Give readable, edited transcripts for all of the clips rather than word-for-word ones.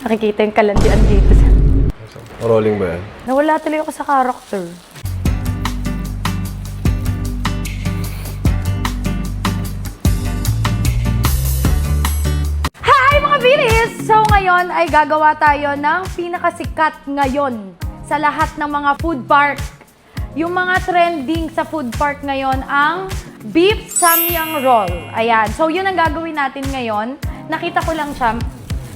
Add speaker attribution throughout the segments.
Speaker 1: Nakikita yung kalandian dito.
Speaker 2: Rolling ba yan?
Speaker 1: Nawala tuloy ako sa character. Hi mga bilis! So ngayon ay gagawa tayo ng pinakasikat ngayon sa lahat ng mga food park. Yung mga trending sa food park ngayon ang beef samyang roll. Ayan. So yun ang gagawin natin ngayon. Nakita ko lang siya.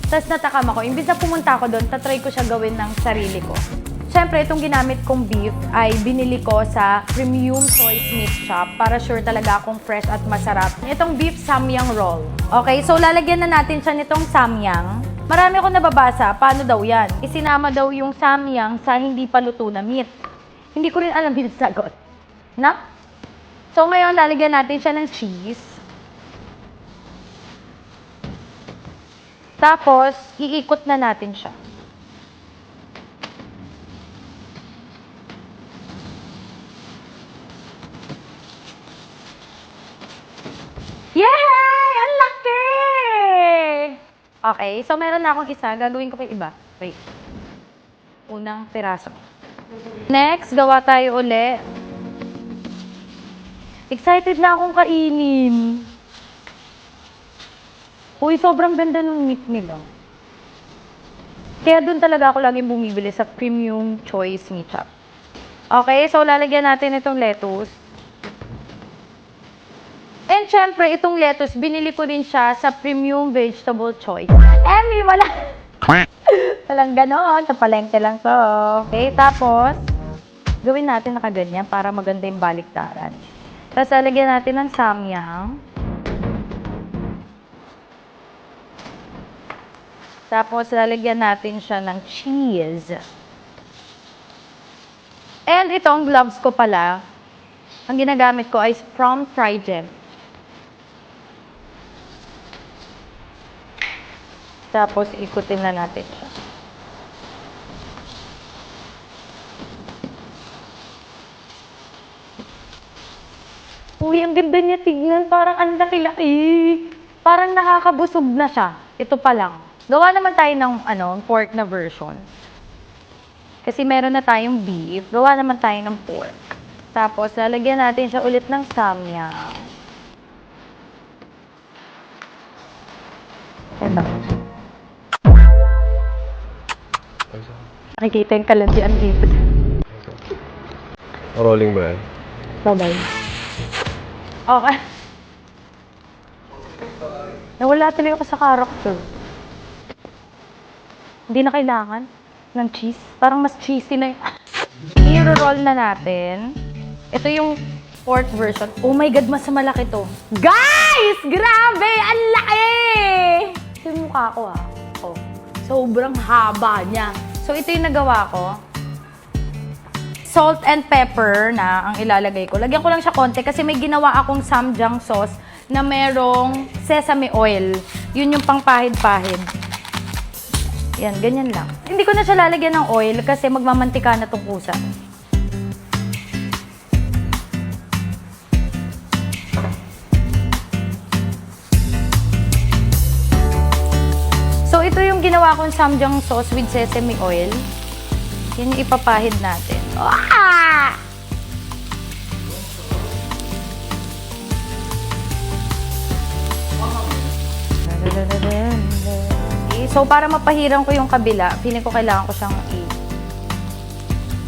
Speaker 1: Tapos natakam ako. Imbis na pumunta ako doon, tatry ko siya gawin ng sarili ko. Siyempre, itong ginamit kong beef ay binili ko sa Premium Choice Meat Shop para sure talaga akong fresh at masarap. Itong beef samyang roll. Okay, so lalagyan na natin siya nitong samyang. Marami akong nababasa. Paano daw yan? Isinama daw yung samyang sa hindi pa luto na meat. Hindi ko rin alam yung sagot. Na? So ngayon, lalagyan natin siya ng cheese. Tapos, iikot na natin siya. Yay! Ang laki! Okay, so meron na akong isa. Gagawin ko pa yung iba. Wait. Unang piraso. Next, gawa tayo uli. Excited na akong kainin. Uy, sobrang ganda ng meat nila. Kaya dun talaga ako laging bumibili sa Premium Choice Meat Shop. Okay, so lalagyan natin itong lettuce. And syempre, itong lettuce, binili ko rin siya sa Premium Vegetable Choice. Emmy, wala. Walang ganon. Sa palengke lang to. Okay, tapos, gawin natin nakaganyan para maganda yung baliktaran. Tapos, lalagyan natin ng samyang. Tapos, lalagyan natin siya ng cheese. And itong gloves ko pala, ang ginagamit ko ay from Trident. Tapos, ikutin na natin siya. Uy, ang ganda niya tignan. Parang ang laki-laki. Parang nakakabusog na siya. Ito pa lang. Gawa naman tayo ng pork na version. Kasi meron na tayong beef. Gawa naman tayo ng pork. Tapos, lalagyan natin siya ulit ng samyang. Ito. Nakikita yung kalandian dito.
Speaker 2: Rolling ba yan?
Speaker 1: Bye-bye. Okay. Nawala tuloy ako sa character. Hindi na kailangan ng cheese. Parang mas cheesy na yun. I-roll na natin. Ito yung pork version. Oh my God, mas malaki to. Guys! Grabe! Ang laki! Ito yung mukha ko ha. Oh. Sobrang haba niya. So ito yung nagawa ko. Salt and pepper na ang ilalagay ko. Lagyan ko lang siya konti kasi may ginawa akong samjang sauce na merong sesame oil. Yun yung pangpahid-pahid. Yan, ganyan lang. Hindi ko na siya lalagyan ng oil kasi magmamantika na itong pusa. So, ito yung ginawa kong samjang sauce with sesame oil. Yan yung ipapahid natin. Ah! So, para mapahiran ko yung kabila, feeling ko kailangan ko siyang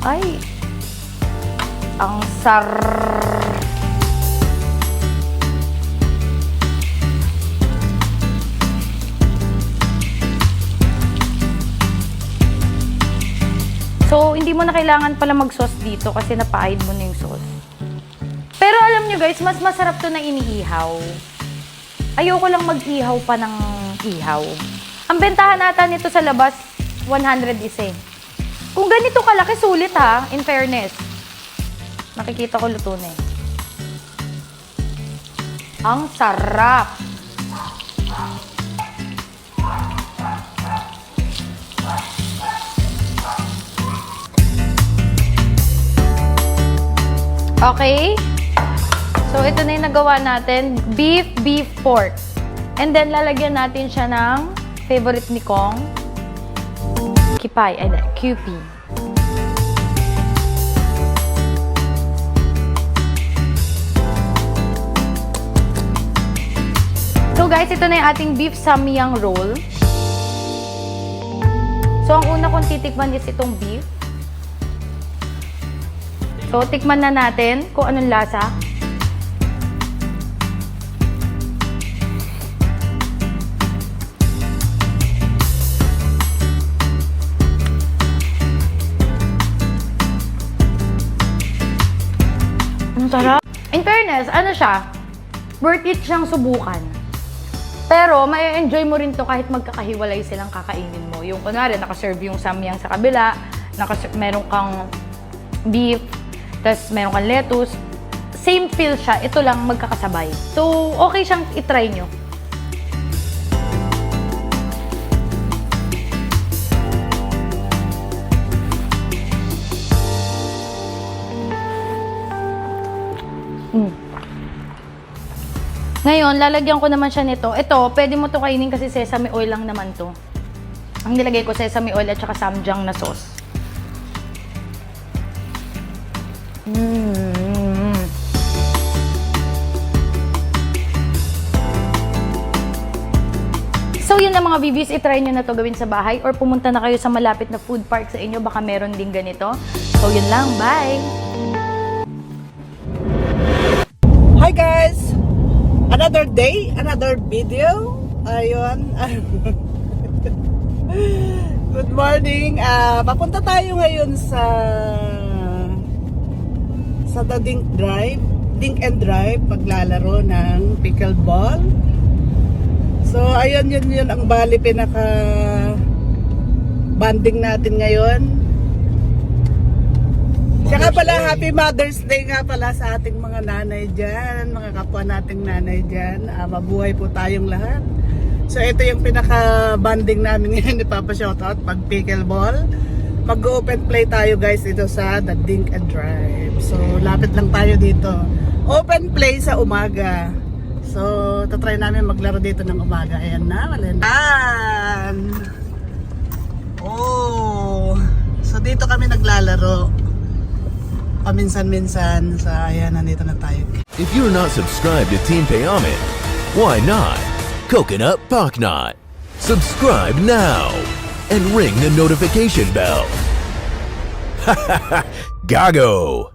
Speaker 1: Ay! Ang So, hindi mo na kailangan pala mag-sauce dito kasi napahid mo na yung sauce. Pero alam nyo guys, mas masarap to na iniihaw. Ayoko lang mag-ihaw pa ng ihaw. Ang bentahan nata nito sa labas, 100 isa. Kung ganito kalaki, sulit ha, in fairness. Nakikita ko luto na eh. Ang sarap! Okay? So, ito na yung nagawa natin. Beef, pork. And then, lalagyan natin siya ng favorite ni Kong. Kipay, ay, QP. So guys, ito na yung ating beef samyang roll. So ang una kong titikman is itong beef. So tikman na natin kung anong lasa. Ang sarap. In fairness, ano siya? Worth it siyang subukan. Pero, may enjoy mo rin to kahit magkakahiwalay silang kakainin mo. Yung kunwari, nakaserve yung samyang sa kabila, meron kang beef, tas meron kang lettuce. Same feel siya, ito lang magkakasabay. So, okay siyang itry nyo. Ngayon, lalagyan ko naman siya nito. Ito, pwede mo to kainin kasi sesame oil lang naman to. Ang nilagay ko, sesame oil at saka samjang na sauce. So, yun ang mga BBs. I-try nyo na to gawin sa bahay or pumunta na kayo sa malapit na food park sa inyo. Baka meron din ganito. So, yun lang. Bye!
Speaker 3: Hi guys! Another day, another video. Ayun. Good morning. Papunta tayo ngayon sa The Dink and Drive, paglalaro ng pickleball. So ayun, yun ang bali pinaka banding natin ngayon. Siya nga pala, Happy Mother's Day nga pala sa ating mga nanay dyan, mga kapwa nating nanay dyan. Mabuhay po tayong lahat. So ito yung pinaka-banding namin ngayon ni Papa Shoutout, pag pickleball. Mag-open play tayo guys dito sa The Dink and Drive. So lapit lang tayo dito. Open play sa umaga. So tatry namin maglaro dito ng umaga. Ayan na, malindan. Oh, so dito kami naglalaro. Paminsan-minsan sa ayan, nandito na tayo.
Speaker 4: If you're not subscribed to Team Payaman, why not? Coconut Pocknot. Subscribe now and ring the notification bell. Gago!